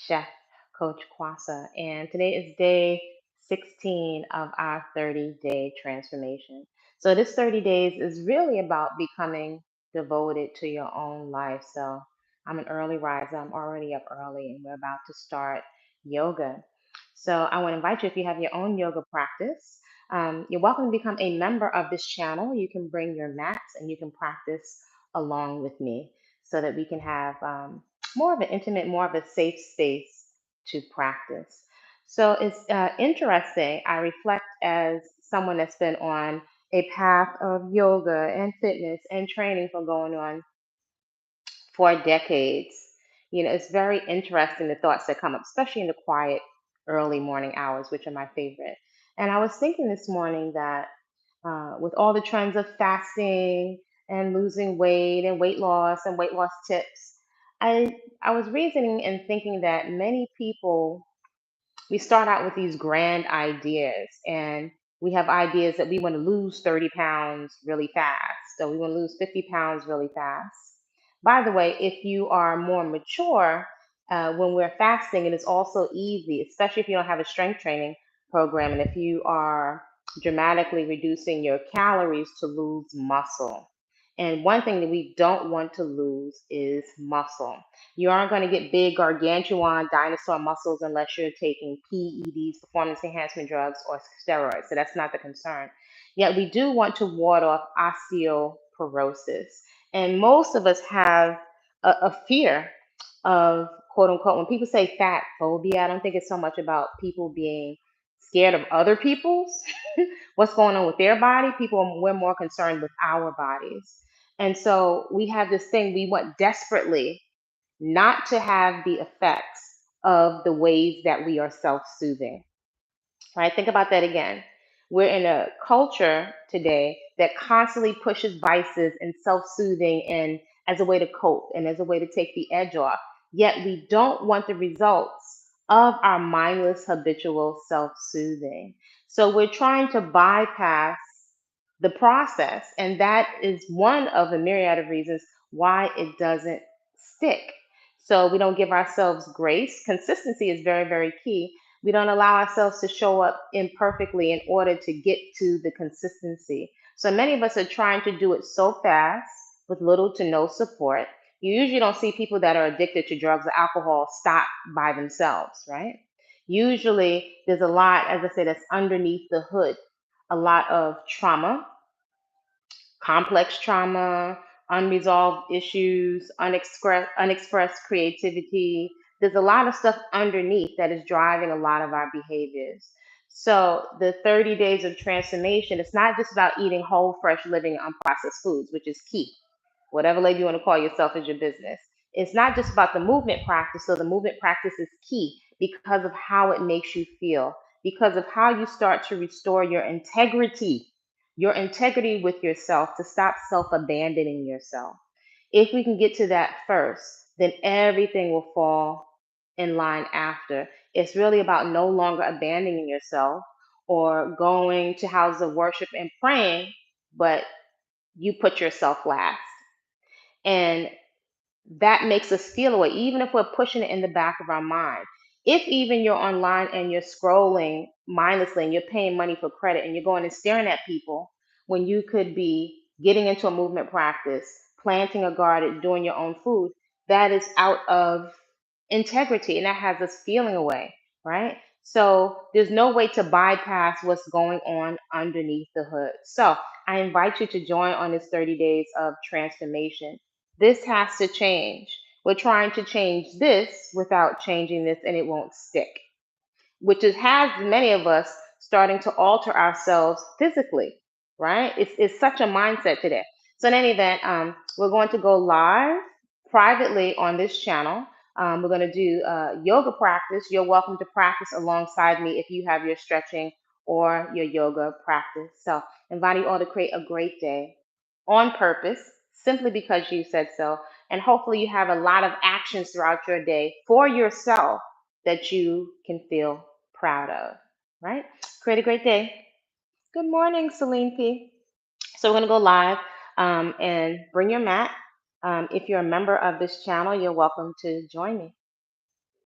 Chef Coach Kwasa, and today is day 16 of our 30-day transformation. So, this 30 days is really about becoming devoted to your own life. So, I'm an early riser, I'm already up early, and we're about to start yoga. So, I want to invite you if you have your own yoga practice. You're welcome to become a member of this channel. You can bring your mats and you can practice along with me so that we can have more of an intimate, more of a safe space to practice. So it's interesting. I reflect as someone that's been on a path of yoga and fitness and training for going on for decades. It's very interesting the thoughts that come up, especially in the quiet early morning hours, which are my favorite. And I was thinking this morning that with all the trends of fasting and losing weight and weight loss tips, I was reasoning and thinking that many people, we start out with these grand ideas, and we have ideas that we want to lose 30 pounds really fast. So we want to lose 50 pounds really fast. By the way, if you are more mature, when we're fasting, it is also easy, especially if you don't have a strength training program and if you are dramatically reducing your calories to lose muscle. And one thing that we don't want to lose is muscle. You aren't going to get big, gargantuan dinosaur muscles unless you're taking PEDs, performance enhancement drugs, or steroids. So that's not the concern. Yet we do want to ward off osteoporosis. And most of us have a fear of quote unquote, when people say fat phobia, I don't think it's so much about people being scared of other people's, what's going on with their body. We're more concerned with our bodies. And so we have this thing we want desperately not to have the effects of the ways that we are self soothing. Right? Think about that again. We're in a culture today that constantly pushes vices and self soothing and as a way to cope and as a way to take the edge off. Yet we don't want the results of our mindless habitual self soothing. So we're trying to bypass the process. And that is one of the myriad of reasons why it doesn't stick. So we don't give ourselves grace. Consistency is very, very key. We don't allow ourselves to show up imperfectly in order to get to the consistency. So many of us are trying to do it so fast with little to no support. You usually don't see people that are addicted to drugs or alcohol stop by themselves, right? Usually there's a lot, as I said, that's underneath the hood, a lot of trauma, complex trauma, unresolved issues, unexpressed creativity. There's a lot of stuff underneath that is driving a lot of our behaviors. So the 30 days of transformation, it's not just about eating whole, fresh, living, unprocessed foods, which is key. Whatever label you want to call yourself is your business. It's not just about the movement practice. So the movement practice is key because of how it makes you feel, because of how you start to restore your integrity with yourself, to stop self abandoning yourself. If we can get to that first, then everything will fall in line after. It's really about no longer abandoning yourself or going to houses of worship and praying, but you put yourself last. And that makes us feel away, even if we're pushing it in the back of our mind. If even you're online and you're scrolling mindlessly and you're paying money for credit and you're going and staring at people when you could be getting into a movement practice, planting a garden, doing your own food, that is out of integrity and that has us feeling away, right? So there's no way to bypass what's going on underneath the hood. So I invite you to join on this 30 days of transformation. This has to change. We're trying to change this without changing this, and it won't stick, which has many of us starting to alter ourselves physically, right? It's such a mindset today. So, in any event, we're going to go live privately on this channel. We're going to do yoga practice. You're welcome to practice alongside me if you have your stretching or your yoga practice. So, inviting you all to create a great day on purpose, simply because you said so. And hopefully, you have a lot of actions throughout your day for yourself that you can feel proud of, right? Create a great day. Good morning, Celine P. So we're going to go live and bring your mat. If you're a member of this channel, you're welcome to join me.